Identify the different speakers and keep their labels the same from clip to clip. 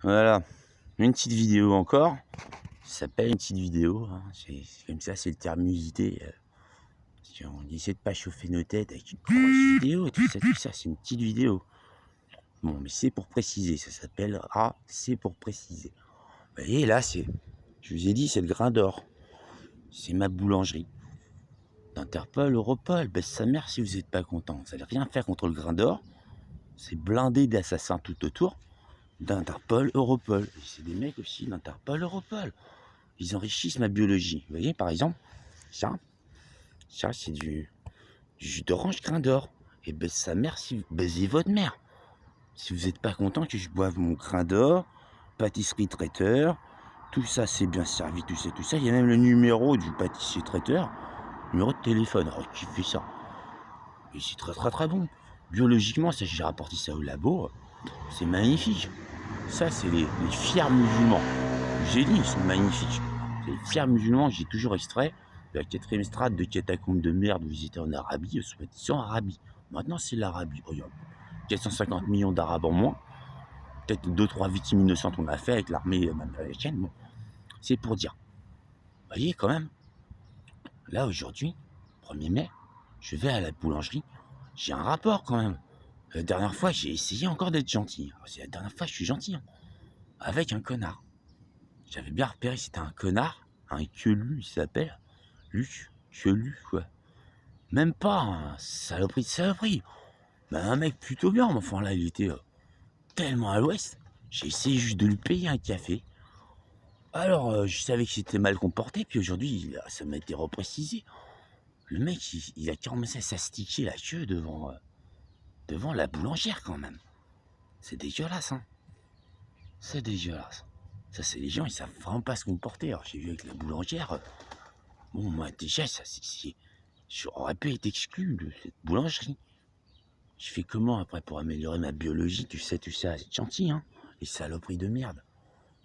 Speaker 1: Voilà, une petite vidéo encore. Ça s'appelle une petite vidéo. Hein. C'est comme ça, c'est le terme usité. On essaie de pas chauffer nos têtes avec une grosse vidéo et tout ça, c'est une petite vidéo. Bon, mais c'est pour préciser, ça s'appellera c'est pour préciser. Vous voyez, là, je vous ai dit, c'est le grain d'or. C'est ma boulangerie. D'Interpol, Europol, baisse sa mère si vous n'êtes pas content. Vous n'allez rien faire contre le grain d'or. C'est blindé d'assassins tout autour. D'Interpol, Europol. Et c'est des mecs aussi d'Interpol, Europol. Ils enrichissent ma biologie. Vous voyez, par exemple, ça c'est du jus d'orange grain d'or. Et baisse sa mère si vous baisez votre mère. Si vous n'êtes pas content que je boive mon grain d'or, pâtisserie traiteur, tout ça c'est bien servi, tout ça. Il y a même le numéro du pâtissier traiteur, numéro de téléphone. Alors qui fait ça? Et c'est très bon. Biologiquement, ça j'ai rapporté ça au labo, c'est magnifique. Ça c'est les fiers musulmans. J'ai dit, ils sont magnifiques. C'est les fiers musulmans que j'ai toujours extrait de la 4e strate de catacombes de merde où ils étaient en Arabie, soi-disant Arabie. Maintenant c'est l'Arabie. Regarde, 450 millions d'Arabes en moins. Peut-être 2-3 victimes innocentes on a fait avec l'armée américaine. Bon, c'est pour dire. Vous voyez quand même, là aujourd'hui, 1er mai, je vais à la boulangerie. J'ai un rapport quand même. La dernière fois, j'ai essayé encore d'être gentil. C'est la dernière fois, je suis gentil. Hein, avec un connard. J'avais bien repéré, c'était un connard. Un quelu, il s'appelle. Luc, quelu, quoi. Même pas un saloperie de saloperie. Mais un mec plutôt bien. Mais enfin là, il était tellement à l'ouest. J'ai essayé juste de lui payer un café. Alors, je savais que c'était mal comporté, puis aujourd'hui, ça m'a été reprécisé. Le mec, il a commencé à s'astiquer la queue devant la boulangère, quand même. C'est dégueulasse, hein. C'est dégueulasse. Ça, c'est les gens, ils savent vraiment pas se comporter. Alors, j'ai vu avec la boulangère, bon, moi, déjà, j'aurais pu être exclu de cette boulangerie. Je fais comment, après, pour améliorer ma biologie, tout ça, c'est gentil, hein. Les saloperies de merde.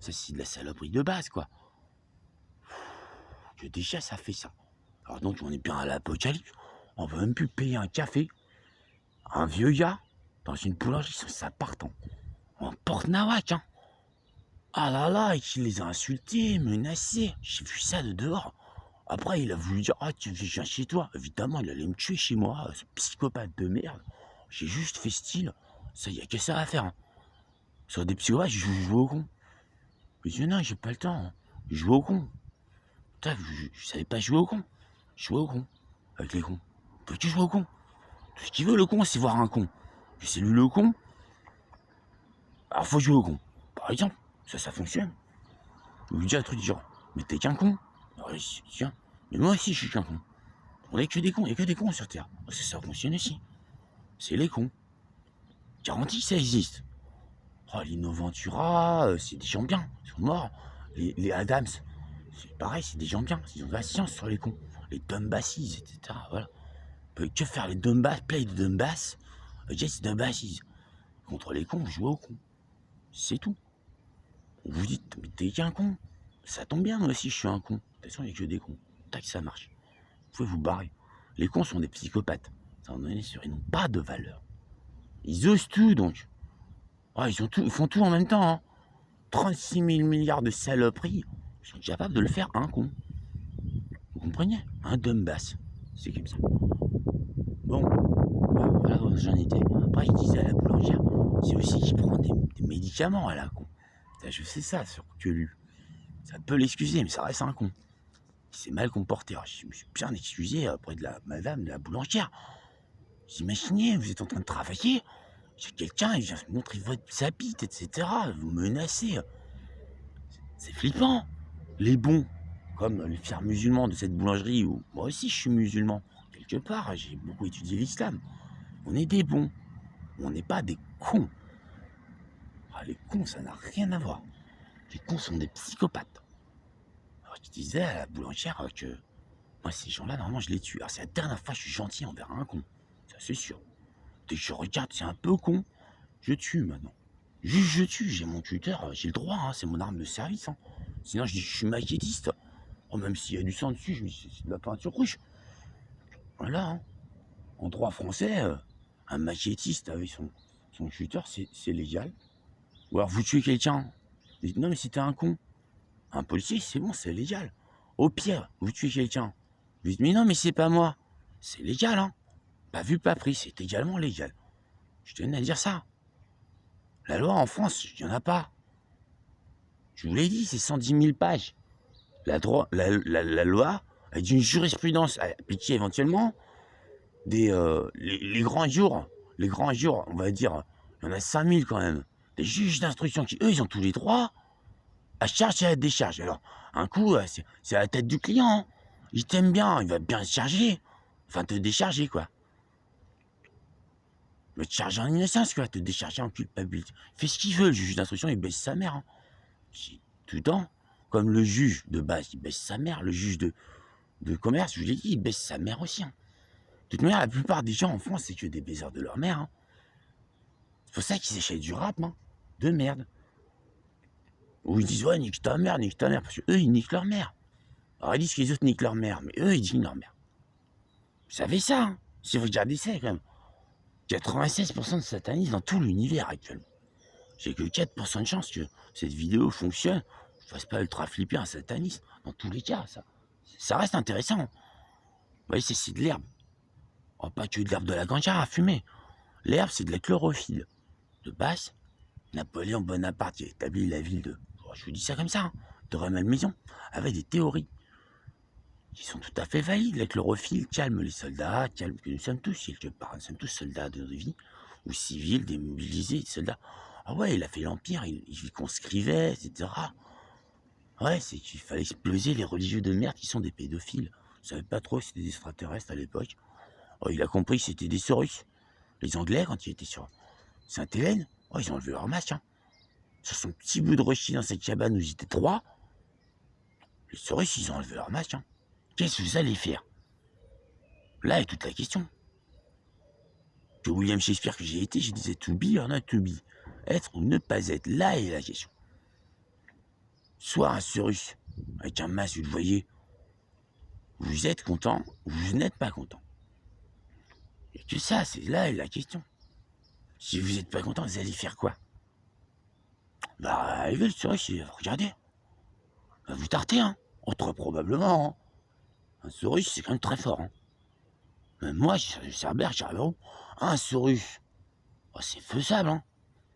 Speaker 1: Ça, c'est de la saloperie de base, quoi. Que déjà, ça fait ça. Alors donc, on est bien à l'apocalypse. On peut même plus payer un café. Un vieux gars, dans une boulangerie, ça partant. En porte-nawak, hein. Ah là là, et qu'il les a insultés, menacés. J'ai vu ça de dehors. Après, il a voulu dire, ah, tu viens chez toi. Évidemment, il allait me tuer chez moi, ce psychopathe de merde. J'ai juste fait style. Ça, y a que ça à faire. Hein. Sur des psychopathes, je joue au con. Je dis, non, j'ai pas le temps. Hein. Je joue au con. Putain, je savais pas jouer au con. Je jouais au con. Avec les cons. Peux-tu jouer au con? Tout ce qu'il veut, le con, c'est voir un con. Puis c'est lui le con. Alors faut jouer au con. Par exemple, ça fonctionne. Vous lui dites un truc du genre, mais t'es qu'un con. Alors, tiens, mais moi aussi je suis qu'un con. On est que des cons, il n'y a que des cons sur Terre. Ça fonctionne aussi. C'est les cons. Garantie, ça existe. Oh, les Noventura, c'est des gens bien. Ils sont morts. Les Adams, c'est pareil, c'est des gens bien. Ils ont de la science sur les cons. Les Dumbasses, etc. Voilà. Que faire les Dumbass, play de Dumbass, Jess Dumbasses. Contre les cons, vous jouez aux cons. C'est tout. Vous dites, mais t'es qu'un con. Ça tombe bien, moi aussi je suis un con. De toute façon, il n'y a que des cons. Tac, ça marche. Vous pouvez vous barrer. Les cons sont des psychopathes. Ça en est sûr, ils n'ont pas de valeur. Ils osent tout, donc. Ah, ils font tout en même temps. Hein. 36 000 milliards de saloperies. Ils sont capables de le faire un con. Vous comprenez? Un dumbass. C'est comme ça. Bon, voilà où j'en étais. Après, je disais à la boulangère, c'est aussi qu'il prend des médicaments à la con. Je sais ça sur Quelu. Ça peut l'excuser, mais ça reste un con. Il s'est mal comporté. Alors, je me suis bien excusé auprès de la madame de la boulangère. Vous imaginez, vous êtes en train de travailler, il y a quelqu'un, il vient vous montrer sa bite, etc. Vous menacez. C'est flippant. Les bons, comme les fiers musulmans de cette boulangerie, où moi aussi je suis musulman, quelque part, j'ai beaucoup étudié l'islam. On est des bons. On n'est pas des cons. Ah, les cons, ça n'a rien à voir. Les cons sont des psychopathes. Alors, je disais à la boulangère que moi, ces gens-là, normalement, je les tue. Alors, c'est la dernière fois que je suis gentil envers un con. Ça, c'est sûr. Dès que je regarde, c'est un peu con, je tue maintenant. Juste, je tue. J'ai mon tuteur, j'ai le droit, hein, c'est mon arme de service. Hein. Sinon, je dis que je suis maquettiste. Oh, même s'il y a du sang dessus, je me dis c'est de la peinture rouge. Voilà. Hein. En droit français, un maquettiste avec son tuteur, c'est légal. Ou alors, vous tuez quelqu'un Je dis, non, mais si t'es un con, un policier, c'est bon, c'est légal. Au pire, vous tuez quelqu'un. Je dis, mais non, mais c'est pas moi. C'est légal, hein. Pas vu, pas pris, c'est également légal. Je tenais à dire ça. La loi en France, il n'y en a pas. Je vous l'ai dit, c'est 110 000 pages. La loi a une jurisprudence à appliquer éventuellement. Les grands jours, on va dire, il y en a 5000 quand même. Des juges d'instruction qui, eux, ils ont tous les droits à charge et à décharge. Alors, un coup, c'est à la tête du client. Hein. Il t'aime bien, il va bien se charger. Enfin, te décharger, quoi. Mais te charger en innocence, quoi. Te décharger en culpabilité. Fais ce qu'il veut, le juge d'instruction, il baisse sa mère. Hein. Tout le temps. Comme le juge de base, il baisse sa mère. Le juge de commerce, je vous l'ai dit, il baisse sa mère aussi. Hein. De toute manière, la plupart des gens en France, c'est que des baiseurs de leur mère. Hein. C'est pour ça qu'ils achètent du rap, hein, de merde. Ou ils disent, ouais, nique ta mère, parce qu'eux, ils niquent leur mère. Alors ils disent que les autres niquent leur mère, mais eux, ils niquent leur mère. Vous savez ça, hein, si vous regardez ça, quand même. 96% de satanisme dans tout l'univers actuellement. J'ai que 4% de chance que cette vidéo fonctionne. Je ne fasse pas ultra flipper un sataniste. Dans tous les cas, ça reste intéressant. Vous voyez, c'est de l'herbe. Oh, pas que de l'herbe de la ganja à fumer. L'herbe, c'est de la chlorophylle. De base, Napoléon Bonaparte a établi la ville de... Je vous dis ça comme ça, hein, de Rueil-Malmaison, avec des théories qui sont tout à fait valides. La chlorophylle calme les soldats, calme que nous sommes tous, quelque part. Nous sommes tous soldats de notre vie, ou civils, démobilisés, soldats. Ah ouais, il a fait l'Empire, il conscrivait, etc. Ouais, c'est qu'il fallait exploser les religieux de merde qui sont des pédophiles. Je savais pas trop si c'était des extraterrestres à l'époque. Oh, il a compris que c'était des Saurus. Les Anglais, quand ils étaient sur Sainte-Hélène, oh, ils ont enlevé leur masque. Hein. Sur son petit bout de rocher dans cette cabane où ils étaient 3, les Saurus, ils ont enlevé leur masque. Hein. Qu'est-ce que vous allez faire? Là est toute la question. Que William Shakespeare que j'ai été, je disais to be or not to be. Être ou ne pas être, là est la question. Soit un Saurus avec un masque, vous le voyez, vous êtes content ou vous n'êtes pas content. Et que ça, c'est là est la question. Si vous n'êtes pas content, vous allez faire quoi? Bah, arrivez le Saurus, regardez. Bah, vous tartez, hein. Très probablement, hein. Un Saurus, c'est quand même très fort, hein. Même moi, Cerbère, j'arrive où? Un Saurus, oh, c'est faisable, hein.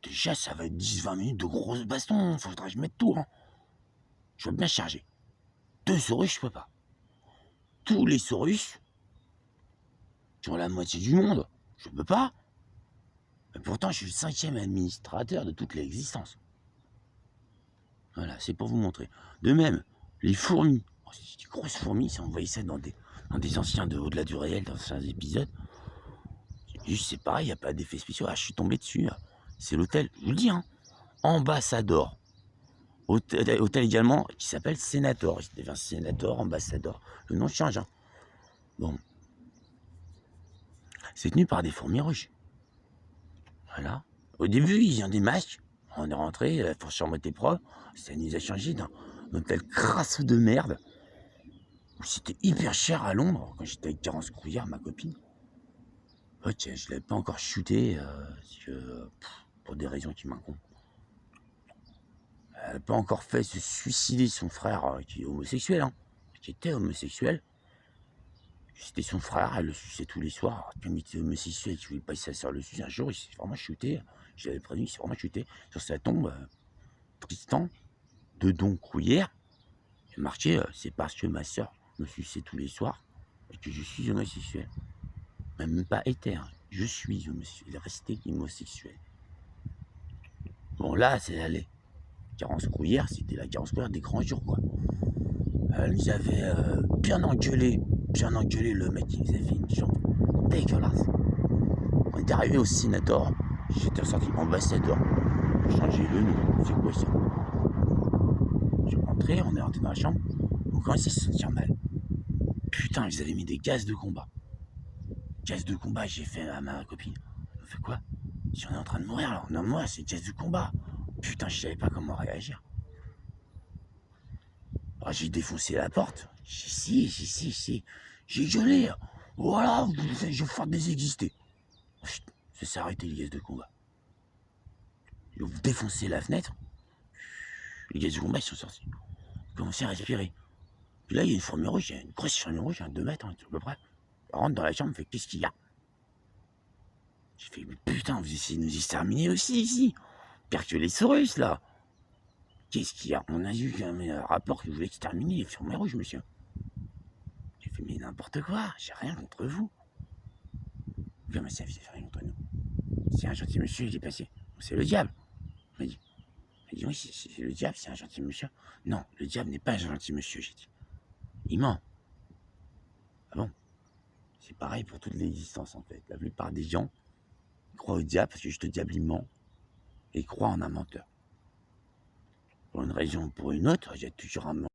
Speaker 1: Déjà, ça va être 10-20 minutes de grosses bastons, faudrait que je mette tout, hein. Je veux bien charger. 2 Saurus, je peux pas. Tous les Saurus, qui ont la moitié du monde, je peux pas. Mais pourtant, je suis le 5e administrateur de toute l'existence. Voilà, c'est pour vous montrer. De même, les fourmis. Oh, c'est des grosses fourmis, si on voyait ça dans des anciens de Au-delà du réel, dans certains épisodes. Juste, c'est pareil, il n'y a pas d'effet spéciaux. Ah, je suis tombé dessus. Là. C'est l'hôtel, je vous le dis, hein. Ambassador. Hôtel également qui s'appelle Sénator. Il devient Sénator, Ambassador. Le nom change. Hein. Bon. C'est tenu par des fourmis rouges. Voilà. Au début, ils ont des masques. On est rentré, la chambre était propre. Ça nous a changé d'un hôtel crasseux de merde. C'était hyper cher à Londres, quand j'étais avec Garance Crouillard, ma copine. Ok, je l'avais pas encore shooté, pour des raisons qui m'incombent. Elle n'a pas encore fait se suicider son frère, qui est homosexuel, hein, qui était homosexuel. C'était son frère, elle le suçait tous les soirs. Comme il était homosexuel, qui voulait pas que sa soeur le suce, un jour, il s'est vraiment shooté. Je l'avais prévenu, il s'est vraiment shooté. Sur sa tombe, Tristan, de Don Crouillère, il a marqué, c'est parce que ma soeur me suçait tous les soirs et que je suis homosexuel. Même pas hétéro, je suis homosexuel. Il est resté homosexuel. Bon, là, c'est allé. Garance Crouillère, c'était la Garance Crouillère des grands jours, quoi. Elle nous avait bien engueulé le mec qui nous a fait une chambre dégueulasse. On est arrivé au Sénator, j'étais ressorti ambassadeur, j'ai changé le nom, c'est quoi ça? On est rentré dans la chambre, on commençait à se sentir mal. Putain, ils avaient mis des gaz de combat. Gaz de combat, j'ai fait à ma copine. On fait quoi? Si on est en train de mourir, alors non, moi, c'est gaz de combat. Putain, je savais pas comment réagir. Alors, j'ai défoncé la porte. Si. J'ai gueulé. Voilà, je vais faire désexister. Ça s'est arrêté, les gaz de combat. Ils ont défoncé la fenêtre. Les gaz combat, ils sont sortis. Ils commençaient à respirer. Puis là, il y a une fourmi rouge, il y a une grosse fourmi rouge, 2 mètres, à peu près. Elle rentre dans la chambre, elle fait qu'est-ce qu'il y a? J'ai fait, mais putain, vous essayez de nous exterminer aussi ici. Pire que les Saurus, là. Qu'est-ce qu'il y a? On a eu un rapport que vous voulez exterminer les fourmis rouges, monsieur. J'ai fait, mais n'importe quoi, j'ai rien contre vous. Comment ça, vous avez rien contre nous? C'est un gentil monsieur, il est passé. C'est le diable. Il m'a dit. Il m'a dit, oui, c'est le diable, c'est un gentil monsieur. Non, le diable n'est pas un gentil monsieur, j'ai dit. Il ment. Ah bon? C'est pareil pour toute l'existence, en fait. La plupart des gens croient au diable parce que juste le diable, il ment. Et croient en un menteur. Pour une raison ou pour une autre, il y a toujours un menteur.